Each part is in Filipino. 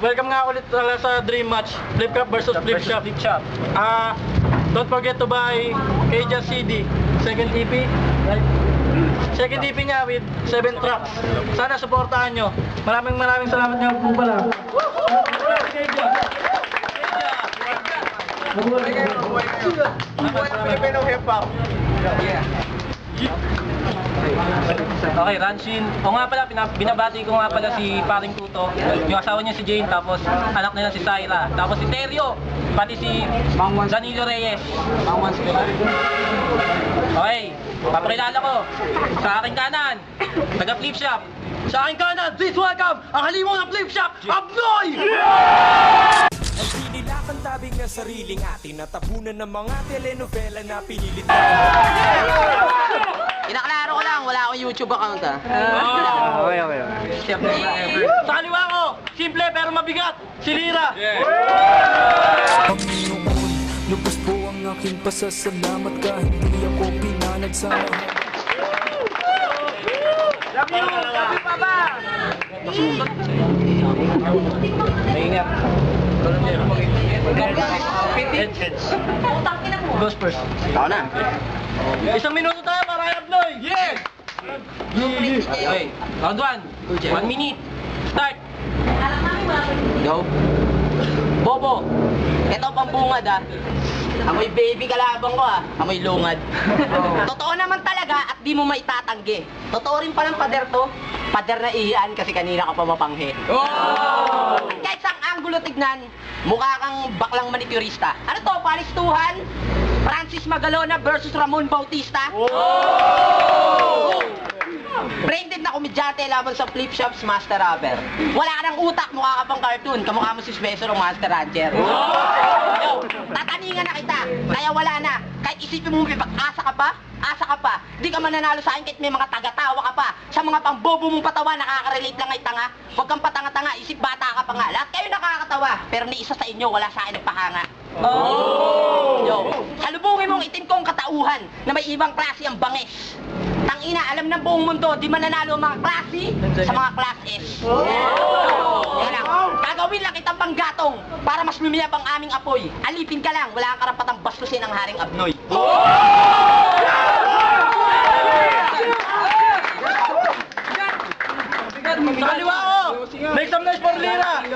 welcome nga ulit sa Dream Match, Flip Cup versus Flip Shop. Don't forget to buy Keja CD, second EP, right? Second EP niya with 7 tracks. Sana supportahan nyo. Maraming salamat nga po pala. Filipino hip-hop. Okay, Ranshin. O nga pala, binabati ko nga pala si Paring Tuto, yung asawa niya si Jane, tapos anak nila si Syra, tapos si Terio, pati si Danilo Reyes. Okay, papakilala ko. Sa aking kanan, taga Flip Shop. Sa aking kanan, please welcome ang halimaw ng Flip Shop, Abnoy! Ang pinilakang tabing ng sariling atin, natapunan ng mga telenovela na pinilit. Inaklaro ko lang, wala akong YouTube account Okay. Sa kaliwa ko, simple pero mabigat, si Lira. Panginoon, lubos po ang aking pasasalamat kahit hindi ako pinalad sa lahat. Love you! Love you, Papa! Maingat. Goes first. Ako na. Isang minuto tayo para kay Abnoy! Yes! Okay, round 1. 1 minute. Start. Go. Bobo, ito pambungad Amoy baby kalabang ko Amoy lungad. Totoo naman talaga at di mo maitatanggi. Totoo rin palang pader to. Pader na iyan kasi kanina ka pa mapanghe. Kahit sang anggulo tignan, mukha kang baklang manicurista. Ano to, palistuhan? Francis Magalona versus Ramon Bautista? Braindead na komedyante laban sa Flip Shops Master Rapper. Wala ka ng utak, mukha ka pang cartoon. Kamukha mo si Spesor o Master Rancher. Yo, tataningan na kita, kaya wala na. Kahit isipin mo may pag-asa ka pa, asa ka pa. Di ka mananalo sa akin kahit may mga tagatawa ka pa. Sa mga pambobo mong patawa, nakaka-relate lang ay tanga. Huwag kang patanga-tanga, isip bata ka pa nga. Lahat kayo nakakatawa, pero ni isa sa inyo wala sa akin nagpahanga. Yo, salubungin mong itim kong katauhan na may ibang klase ang bangis. Tangina, alam ng buong mundo, di mananalo ang mga klase sa mga class S. Yan lang. Gagawin lang kitang panggatong para mas lumiyab ang aming apoy. Alipin ka lang, wala kang karapatang bastusin ang Haring Abnoy. Sa kaliwa ko, make some noise for Lira!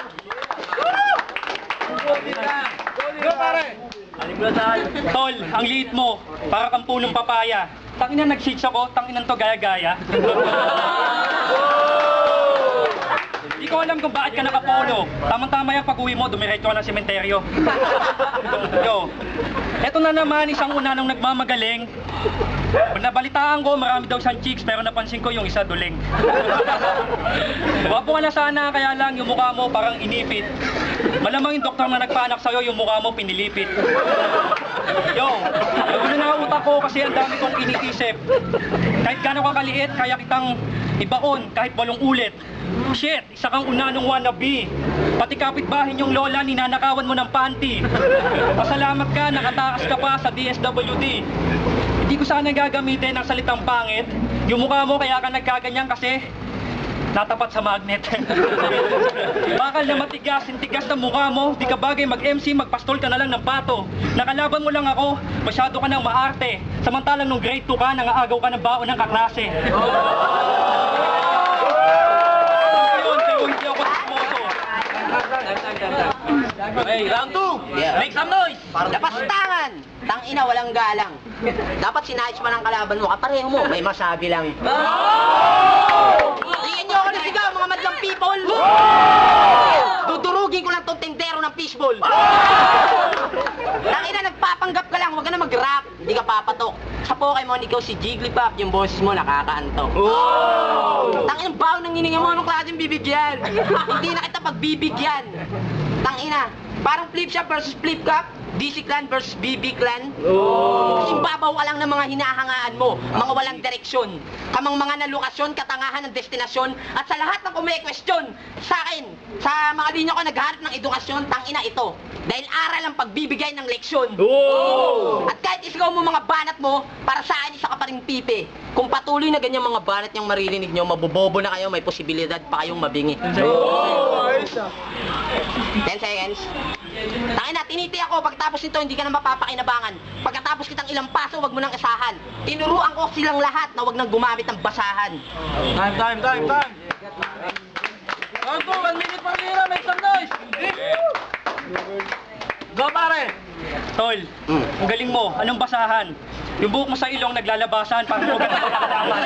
Go pare! Tol, ang liit mo, para kang punong papaya. Tangina nag-shakes ako, tanginan to gaya-gaya. Di ko alam kung bakit ka nakapolo. Tamang-tama yan pag-uwi mo, dumiretso ka ng sementeryo. Yo, eto na naman isang una nung nagmamagaling. Nabalitaan ko, marami daw siyang chicks, pero napansin ko yung isa duling. Wapo ka na sana, kaya lang yung mukha mo parang inipit. Malamang yung doktor na nagpaanak sa'yo, yung mukha mo pinilipit. Yo, nagulo na utak ko kasi ang dami kong iniisip. Kahit gano'n kakaliit, kaya kitang ibaon kahit 8 ulit. Shit, isa kang una nung wannabe. Pati kapitbahin yung lola, ninanakawan mo ng panty. Pasalamat ka, nakatakas ka pa sa DSWD. Hindi ko sana gagamitin ang salitang pangit. Yung mukha mo kaya ka nagkaganyan kasi natapat sa magnet. Bakal na matigas, tigas ng mukha mo. Di ka bagay mag-MC, magpastol ka na lang ng pato. Nakalaban mo lang ako, masyado ka ng maarte. Samantalang nung grade 2 ka, nangaagaw ka ng baon ng kaklase. Okay, round 2. Make some noise. Lapastangan! Tangina, walang galang. Dapat sinayos mo ng kalaban mo, kapareho mo, may masabi lang. Tingin nyo ako na sigaw, mga madlang people! Dudurugin ko lang tong tindero ng fishball. Tangina, nagpapanggap ka lang, huwag ka na mag-rap, hindi ka papatok. Sa Pokemon, ikaw si Jigglypuff, yung boses mo nakakaantok. Tangina, baw nang hininga mo, anong klaseng bibigyan? Hindi na kita pagbibigyan. Tangina, parang Flip Shop versus Flip Cup, DC Clan versus BB Clan. Kasing babaw ka lang ng mga hinahangaan mo, mga walang direksyon. Kamang mga nalokasyon, katangahan ng destinasyon, at sa lahat ng kume-question sa akin, sa mga linya ko naghahanap ng edukasyon, tangina ito. Dahil aral ang pagbibigay ng leksyon. At kahit isigaw mo mga banat mo, para sa akin isa ka pa ring pipi. Kung patuloy na ganyan mga banat niyang maririnig nyo, mabobobo na kayo, may posibilidad pa kayong mabingi. 10 seconds. Tangina, tiniti ako. Pagkatapos nito, hindi ka na mapapakinabangan. Pagkatapos kitang ilang paso, wag mo nang isahan. Tinuruan ko silang lahat na wag nang gumamit ng basahan. Time! Round 2, 1 minute per lira, make some noise! Go pare! Tol, ang galing mo. Anong basahan? Yung buhok mo sa ilong naglalabasan para mo ganun makakalaman.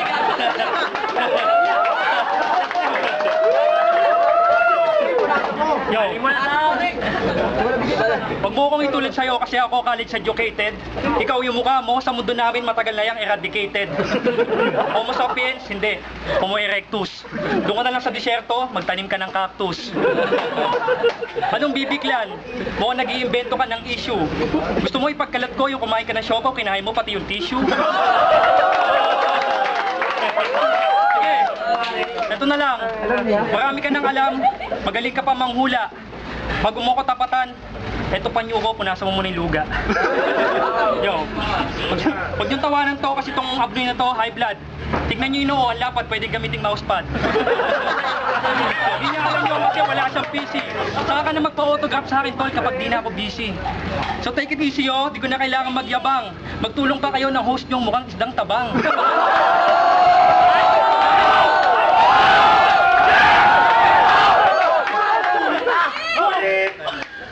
Yo, wag mo akong itulad sa'yo kasi ako college educated. Ikaw yung mukha mo sa mundo namin matagal na yung eradicated. Homo sapiens, hindi. Homo erectus. Doon ka na lang sa disyerto, magtanim ka ng cactus. Anong bibiglan? Mukhang nag-iimbento ka ng issue. Gusto mo ipagkalat ko yung kumain ka ng syoko, kinain mo pati yung tissue? Sige, ito na lang. Marami ka nang alam, magaling ka pa manghula. Pag umuko tapatan, eto panyo ko, punasan mo muna yung luga. Yo, pag yung tawanan to, kasi tong abnoy na to, high blood. Tignan nyo yung noo, ang lapad, pwedeng gamiting mousepad. Hindi niya alam yun kasi wala siyang PC. Saka ka na magpa-autograph sa akin, tol, kapag di na ako busy. So take it easy, oh. Di ko na kailangan magyabang. Magtulong pa kayo ng host nyo, mukhang isdang tabang.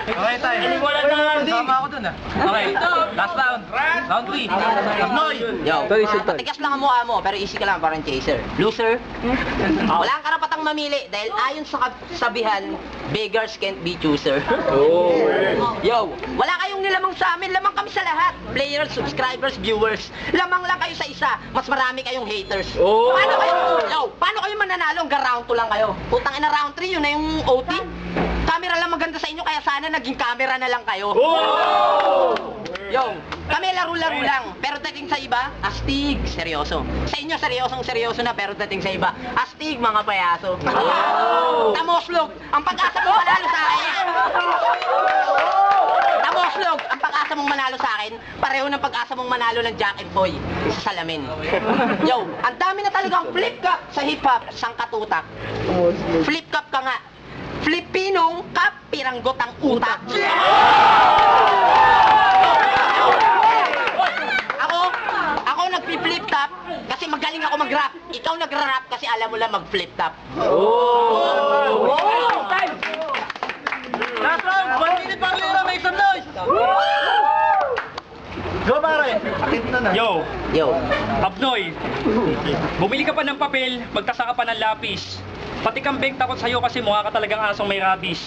Okay, tayo. Tama ako dun ah. Okay, last round. Round 3. Abnoy! Yo, matigas lang ang mukha mo, pero easy ka lang, parang chaser. Loser. Wala kang karapatang mamili dahil ayon sa kasabihan, beggars can't be chooser. Yo, wala kayong nilamang sa amin, lamang kami sa lahat. Players, subscribers, viewers. Lamang lang kayo sa isa, mas marami kayong haters. Paano kayo mananalo? Hanggang round 2 lang kayo. Putang ina, round 3, yun na yung OT. Camera lang maganda sa inyo, kaya sana naging camera na lang kayo. Yo, kami laro-laro lang, pero dating sa iba, astig, seryoso. Sa inyo, seryoso na, pero dating sa iba, astig, mga payaso. Tamoslog, ang pag-asa mong manalo sa akin. Tamoslog, ang pag-asa mong manalo sa akin, pareho ng pag-asa mong manalo ng Jack and Boy sa salamin. Yo, ang dami na talagang flip cup sa hip-hop, sangkatutak. Flip cup ka nga. Filipinong kap, piranggot ang utak. Ako nag-flip top kasi magaling ako mag-rap. Ikaw nag-rap kasi alam mo lang mag-flip top. Last round, 1 minute per lira, make some noise! Go pare! Yo, Yo, Abnoy, bumili ka pa ng papel, magtasa ka pa ng lapis. Pati kambing takot sa'yo kasi mukha ka talagang asong may rabies.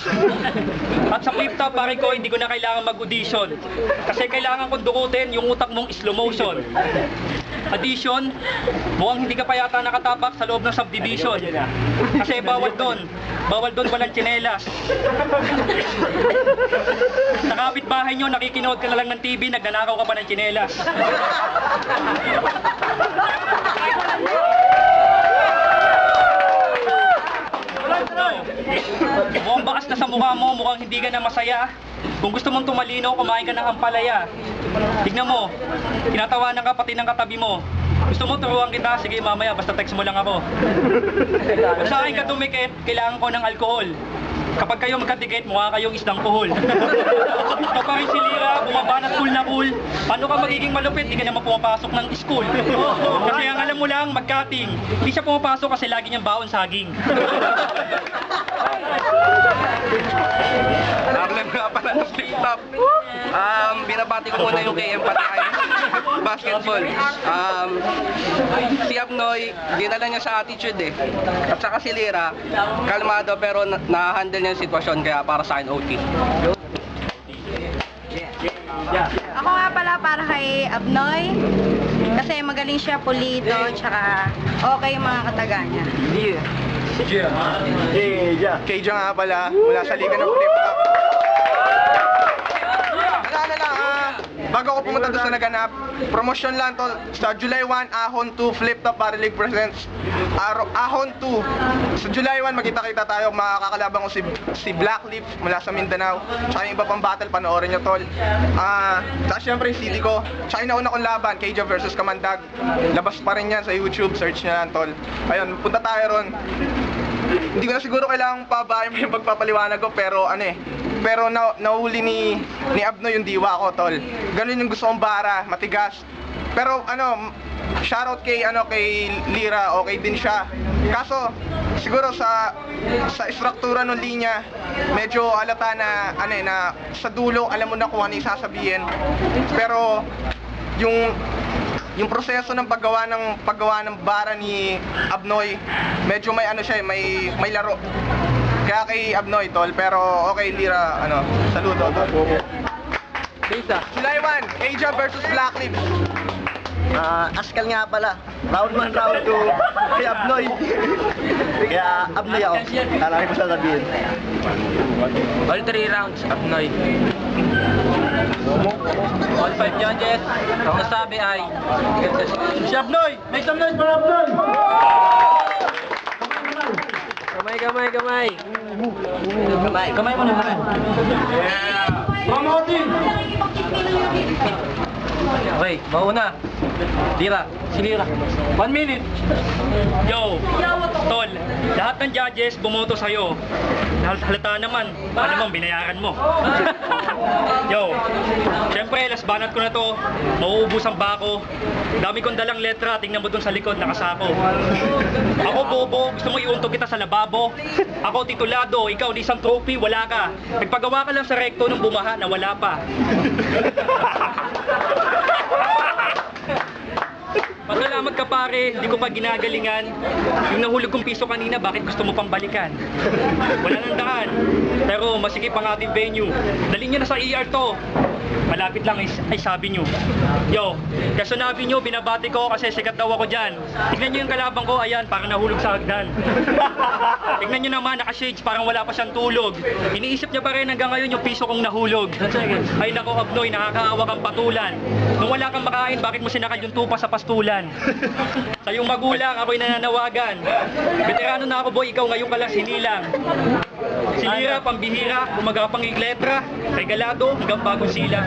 At sa flip top, pare ko, hindi ko na kailangan mag-audition. Kasi kailangan kong dukutin yung utak mong slow motion. Addition, mukhang hindi ka pa yata nakatapak sa loob ng subdivision. Kasi bawal doon walang tsinelas. Sa kapitbahay nyo, nakikinood ka na lang ng TV, nagnanakaw ka pa ng tsinelas. Mukhang bakas na sa mukha mo, mukhang hindi ka na masaya. Kung gusto mong tumalino, kumain ka ng ampalaya. Tignan mo, tinatawanan ka pati ng katabi mo. Gusto mo turuan kita? Sige mamaya, basta text mo lang ako. Kung sa akin ka dumikit, kailangan ko ng alkohol. Kapag kayo magkatikit, mukha kayong isdang kuhol. Ito pa rin si Lira, bumaba na cool. Paano ka magiging malupit? Di ka naman pumapasok ng school. Kasi ang alam mo lang, mag-cutting. Di siya pumapasok kasi lagi niyang baon saging. Problem nga pala ng flip top. Binabati ko muna yung KM Patay basketball. Si Abnoy, dinala niya sa attitude eh. At saka si Lira, kalmado pero na-handle niya yung sitwasyon kaya para sa akin OT. Ako nga pala para kay Abnoy. Kasi magaling siya, pulido, tsaka okay yung mga kataga niya. Keija nga pala, mula sa liga ng flip top. Wala na lang bago ako pumunta doon sa naganap, promotion lang to. Sa July 1, Ahon 2, Flip Top Para League presents Ahon 2. Sa July 1, magkita-kita tayo. Makakalaban ko si Blackleaf mula sa Mindanao. Tsaka yung iba pang battle, panoorin nyo, tol. Tsaka syempre yung CD ko. Tsaka yung nauna kong laban, Keija versus Kamandag. Labas pa rin yan sa YouTube, search nyo lang, tol. Ayun, punta tayo ron. Hindi ko na siguro kailangang pabayan yung pagpapaliwanag ko, pero pero nahuli ni Abno yung diwa ko, tol. Ganun yung gusto kong bara, matigas. Pero shoutout kay Lira, okay din siya. Kaso siguro sa struktura ng linya, medyo halata na na sa dulo alam mo na kung ano yung sasabihin. Pero yung proseso ng paggawa ng bara ni Abnoy, medyo may siya, may laro. Kaya kay Abnoy, tol, pero okay, Lira, saludo, tol. July 1, Keija versus Blackleaf. Askal nga pala. Round 1, round 2 kay Abnoy. Kaya Abnoy ako. Talaki mo sasabihin. All 3 rounds, Abnoy. All 5 judges, ang nasabi ay si Abnoy! Make some noise for Abnoy! Kamay mo na. Okay, mauna. Lira. Si Lira. 1 minute. Yo, tol, lahat ng judges bumoto sa'yo. Halata naman, malamang binayaran mo. Yo, syempre, last banat ko na to. Mauubusan ba ako? Dami kong dalang letra, tingnan mo dun sa likod, nakasako. Ako bobo, gusto mo iuntog kita sa lababo. Ako titulado, ikaw di isang trophy, wala ka. Nagpagawa ka lang sa recto nung bumaha na wala pa. Pasalamat ka pare, hindi ko pa ginagalingan. Yung nahulog kong piso kanina, bakit gusto mo pang balikan? Wala nang daan. Pero masikip ang ating venue. Dalhin nyo na sa ER to. Malapit lang ay sabi nyo. Yo, kaso nabi nyo, binabati ko kasi sikat daw ako dyan. Tignan nyo yung kalabang ko, ayan, parang nahulog sa hagdan. Tignan nyo naman, naka-shades, parang wala pa siyang tulog. Iniisip niya pa rin hanggang ngayon yung piso kong nahulog. Ay nako Abnoy, nakakaawa kang patulan. Nung wala kang makain, bakit mo sinakal yung tupa sa pastulan? Sa iyong magulang, ako'y nananawagan. Veterano na ako boy, ikaw ngayon ka lang sinilang. Si Lira, pambihira, gumagapang igletra, regalado, hanggang bagong silang.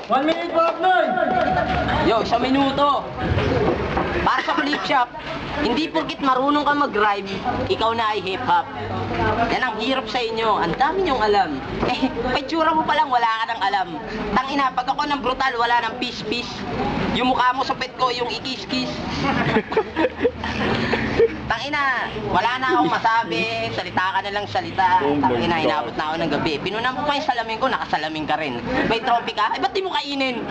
1 minute for Abnoy! Yo, 1 minuto. Para sa flip shop, hindi porkit marunong ka mag-rhyme, ikaw na ay hip-hop. Yan ang hirap sa inyo, ang dami niyong alam. Paitsura mo palang wala ka nang alam. Tangina, pag ako ng brutal, wala nang peace-peace. Yung mukha mo sa pet ko, yung ikis-kis. Tangina, wala na akong masabi, salita ka na lang salita. Tangina, inabot na ako ng gabi. Pinunan mo pa yung salamin ko, nakasalamin ka rin. May trophy ka, ay ba't di mo kainin?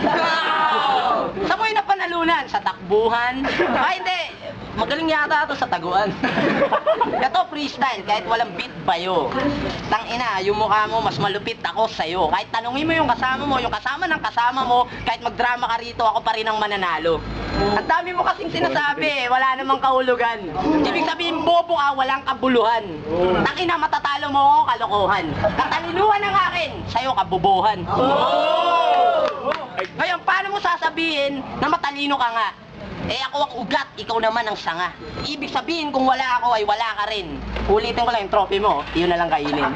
Sa mo yung napanalunan? Sa takbuhan? Ay hindi, magaling yata ito sa taguan. Ito freestyle, kahit walang beat bayo. Tangina, yung mukha mo mas malupit ako sa'yo. Kahit tanungin mo yung kasama ng kasama mo, kahit magdrama ka rito, ako pa rin ang mananalo. Ang dami mo kasing sinasabi, wala namang kahulugan. Ibig sabihin, bobo ka, walang kabuluhan. Tangina, matatalo mo ako, kalokohan. Katalinuhan ng akin, sa'yo kabobohan. Ngayon, paano mo sasabihin na matalino ka nga? Ako ang ugat, ikaw naman ang sanga. Ibig sabihin, kung wala ako ay wala ka rin. Ulitin ko lang yung trophy mo, yun na lang kainin.